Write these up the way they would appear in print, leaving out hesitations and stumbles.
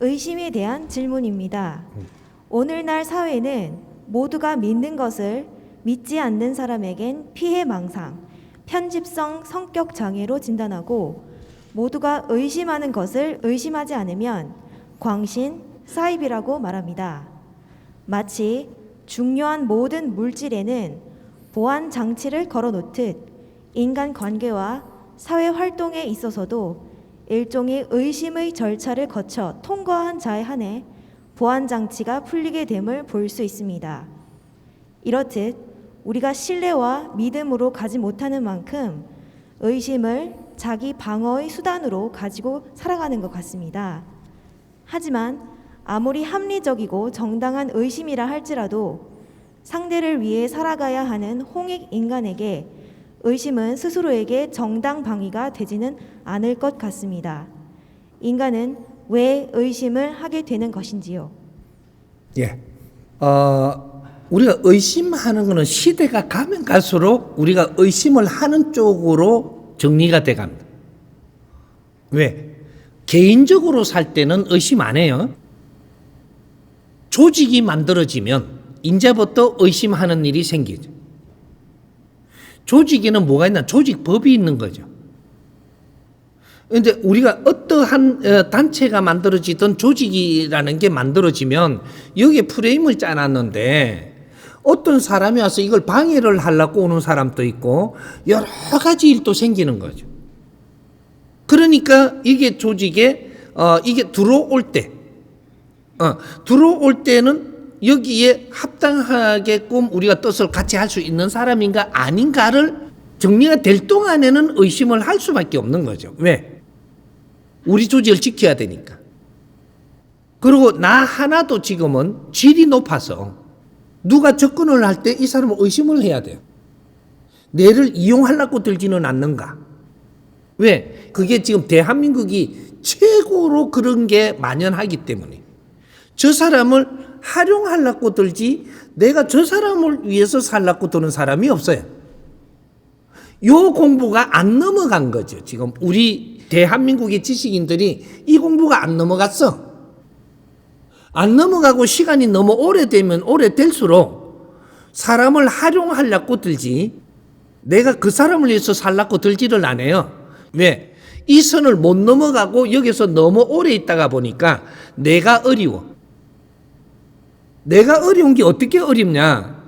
의심에 대한 질문입니다. 오늘날 사회는 모두가 믿는 것을 믿지 않는 사람에겐 피해망상, 편집성 성격 장애로 진단하고 모두가 의심하는 것을 의심하지 않으면 광신, 사이비라고 말합니다. 마치 중요한 모든 물질에는 보안 장치를 걸어놓듯 인간 관계와 사회 활동에 있어서도 일종의 의심의 절차를 거쳐 통과한 자에 한해 보안 장치가 풀리게 됨을 볼 수 있습니다. 이렇듯 우리가 신뢰와 믿음으로 가지 못하는 만큼 의심을 자기 방어의 수단으로 가지고 살아가는 것 같습니다. 하지만 아무리 합리적이고 정당한 의심이라 할지라도 상대를 위해 살아가야 하는 홍익 인간에게 의심은 스스로에게 정당 방위가 되지는 않을 것 같습니다. 인간은 왜 의심을 하게 되는 것인지요? 예. 우리가 의심하는 것은 시대가 가면 갈수록 우리가 의심을 하는 쪽으로 정리가 돼 갑니다. 왜? 개인적으로 살 때는 의심 안 해요. 조직이 만들어지면 이제부터 의심하는 일이 생기죠. 조직에는 뭐가 있나? 조직법이 있는 거죠. 그런데 우리가 어떠한 단체가 만들어지든 조직이라는 게 만들어지면 여기에 프레임을 짜놨는데 어떤 사람이 와서 이걸 방해를 하려고 오는 사람도 있고 여러 가지 일도 생기는 거죠. 그러니까 이게 조직에 이게 들어올 때는 여기에 합당하게끔 우리가 뜻을 같이 할 수 있는 사람인가 아닌가를 정리가 될 동안에는 의심을 할 수밖에 없는 거죠. 왜? 우리 조직을 지켜야 되니까. 그리고 나 하나도 지금은 질이 높아서 누가 접근을 할 때 이 사람을 의심을 해야 돼요. 내를 이용하려고 들지는 않는가. 왜? 그게 지금 대한민국이 최고로 그런 게 만연하기 때문에 저 사람을 활용하려고 들지 내가 저 사람을 위해서 살려고 드는 사람이 없어요. 요 공부가 안 넘어간 거죠. 지금 우리 대한민국의 지식인들이 이 공부가 안 넘어갔어. 안 넘어가고 시간이 너무 오래되면 오래될수록 사람을 활용하려고 들지 내가 그 사람을 위해서 살려고 들지를 안 해요. 왜? 이 선을 못 넘어가고 여기서 너무 오래 있다가 보니까 내가 어려워. 내가 어려운 게 어떻게 어렵냐?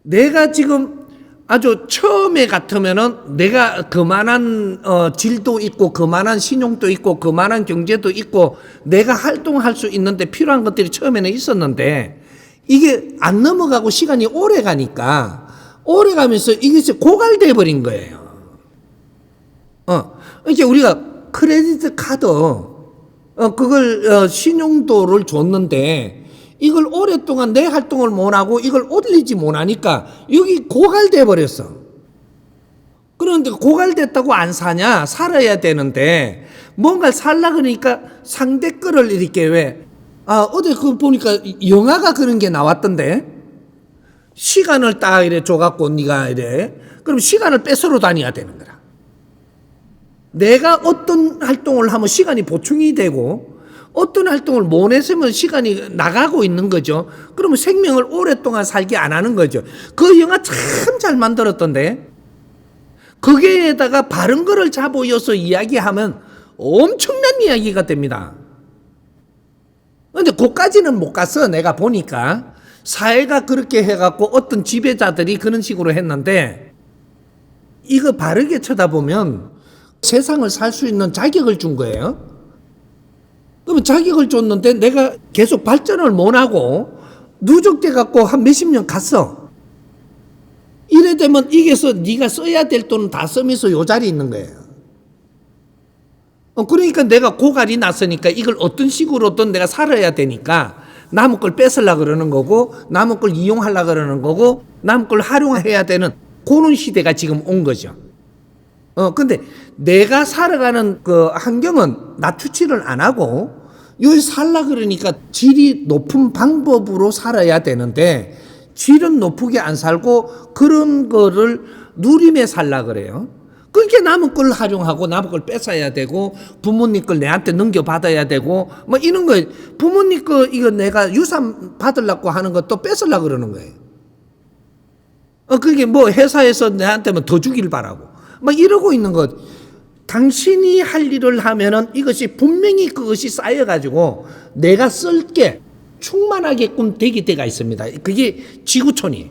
내가 지금 아주 처음에 같으면은 내가 그만한 질도 있고 그만한 신용도 있고 그만한 경제도 있고 내가 활동할 수 있는데 필요한 것들이 처음에는 있었는데 이게 안 넘어가고 시간이 오래 가니까 오래 가면서 이게 고갈돼 버린 거예요. 이렇게 우리가 크레디트 카드 그걸 신용도를 줬는데 이걸 오랫동안 내 활동을 못하고 이걸 올리지 못하니까 여기 고갈돼 버렸어. 그런데 고갈됐다고 안 사냐? 살아야 되는데 뭔가를 살라 그러니까 상대 거를 이렇게 왜 어제 그 보니까 영화가 그런 게 나왔던데 시간을 딱 이래 줘갖고 네가 이래 그럼 시간을 뺏으러 다녀야 되는 거야. 내가 어떤 활동을 하면 시간이 보충이 되고 어떤 활동을 못 했으면 시간이 나가고 있는 거죠. 그러면 생명을 오랫동안 살게 안 하는 거죠. 그 영화 참 잘 만들었던데 거기에다가 바른 거를 잡아이어서 이야기하면 엄청난 이야기가 됩니다. 그런데 그까지는 못 갔어. 내가 보니까 사회가 그렇게 해갖고 어떤 지배자들이 그런 식으로 했는데 이거 바르게 쳐다보면 세상을 살 수 있는 자격을 준 거예요. 그러면 자격을 줬는데 내가 계속 발전을 못하고 누적돼 갖고 한 몇십 년 갔어. 이래 되면 이게서 네가 써야 될 돈은 다 쓰면서 요 자리에 있는 거예요. 그러니까 내가 고갈이 났으니까 이걸 어떤 식으로든 내가 살아야 되니까 남의 걸 뺏으려고 그러는 거고 남의 걸 이용하려고 그러는 거고 남의 걸 활용해야 되는 그런 시대가 지금 온 거죠. 근데 내가 살아가는 그 환경은 낮추지를 안 하고 여기 살라 그러니까 질이 높은 방법으로 살아야 되는데 질은 높게 안 살고 그런 거를 누림에 살라 그래요. 그렇게 남의 걸 활용하고 남의 걸 뺏어야 되고 부모님 걸 내한테 넘겨받아야 되고 뭐 이런 거예요. 부모님 거 이거 내가 유산 받으려고 하는 것도 뺏으려고 그러는 거예요. 그게 뭐 회사에서 내한테만 더 주길 바라고 막 이러고 있는 것. 당신이 할 일을 하면은 이것이 분명히 그것이 쌓여가지고 내가 쓸 게 충만하게끔 되게 돼가 있습니다. 그게 지구촌이에요.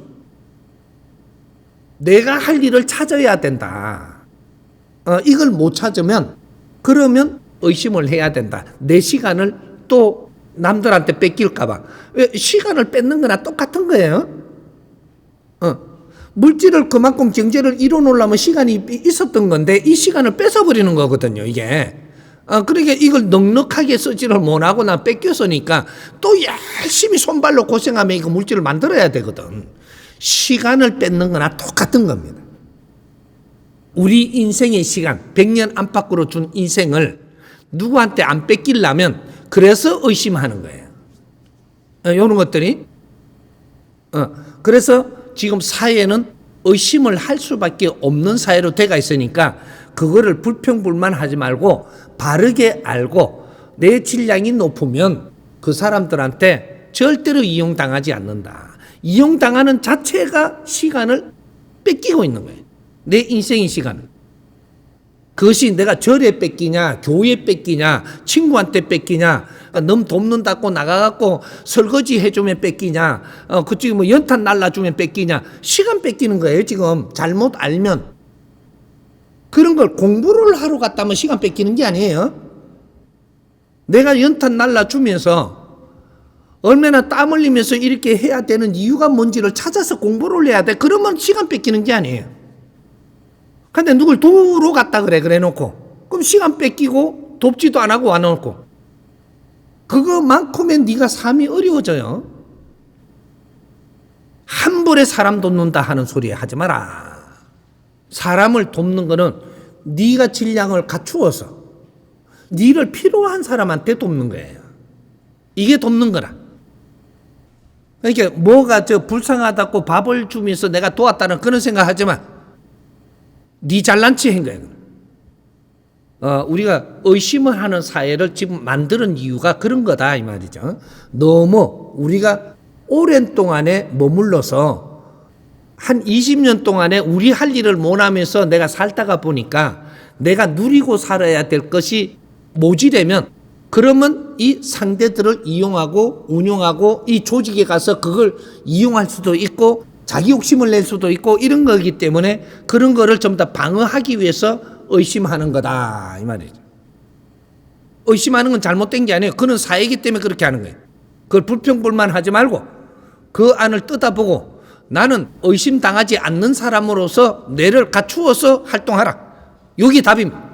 내가 할 일을 찾아야 된다. 이걸 못 찾으면 그러면 의심을 해야 된다. 내 시간을 또 남들한테 뺏길까봐. 시간을 뺏는 거나 똑같은 거예요. 물질을 그만큼 경제를 이뤄놓으려면 시간이 있었던 건데 이 시간을 뺏어버리는 거거든요, 이게. 그러니까 이걸 넉넉하게 쓰지를 못하고 나 뺏겼으니까 또 열심히 손발로 고생하면 이거 물질을 만들어야 되거든. 시간을 뺏는 거나 똑같은 겁니다. 우리 인생의 시간, 100년 안팎으로 준 인생을 누구한테 안 뺏기려면 그래서 의심하는 거예요. 이런 것들이. 그래서 지금 사회는 의심을 할 수밖에 없는 사회로 돼가 있으니까 그거를 불평불만하지 말고 바르게 알고 내 질량이 높으면 그 사람들한테 절대로 이용당하지 않는다. 이용당하는 자체가 시간을 뺏기고 있는 거예요. 내 인생의 시간을. 그것이 내가 절에 뺏기냐, 교회에 뺏기냐, 친구한테 뺏기냐, 너무 돕는다고 나가갖고 설거지 해주면 뺏기냐, 그쪽에 뭐 연탄 날라주면 뺏기냐, 시간 뺏기는 거예요, 지금. 잘못 알면. 그런 걸 공부를 하러 갔다면 시간 뺏기는 게 아니에요. 내가 연탄 날라주면서 얼마나 땀 흘리면서 이렇게 해야 되는 이유가 뭔지를 찾아서 공부를 해야 돼. 그러면 시간 뺏기는 게 아니에요. 근데 누굴 도우러 갔다 그래 놓고 그럼 시간 뺏기고 돕지도 안 하고 와놓고 그거만큼은 네가 삶이 어려워져요. 함부로 사람 돕는다 하는 소리 하지 마라. 사람을 돕는 거는 네가 질량을 갖추어서 네를 필요한 사람한테 돕는 거예요. 이게 돕는 거라. 그러니까 뭐가 불쌍하다고 밥을 주면서 내가 도왔다는 그런 생각하지 마. 네 잘난 체 한 거예요. 우리가 의심을 하는 사회를 지금 만드는 이유가 그런 거다 이 말이죠. 너무 우리가 오랜 동안에 머물러서 한 20년 동안에 우리 할 일을 못 하면서 내가 살다가 보니까 내가 누리고 살아야 될 것이 모지려면 그러면 이 상대들을 이용하고 운용하고 이 조직에 가서 그걸 이용할 수도 있고 자기 욕심을 낼 수도 있고 이런 거기 때문에 그런 거를 좀 더 방어하기 위해서 의심하는 거다 이 말이죠. 의심하는 건 잘못된 게 아니에요. 그는 사회이기 때문에 그렇게 하는 거예요. 그걸 불평불만하지 말고 그 안을 뜯어보고 나는 의심당하지 않는 사람으로서 뇌를 갖추어서 활동하라. 여기 답입니다.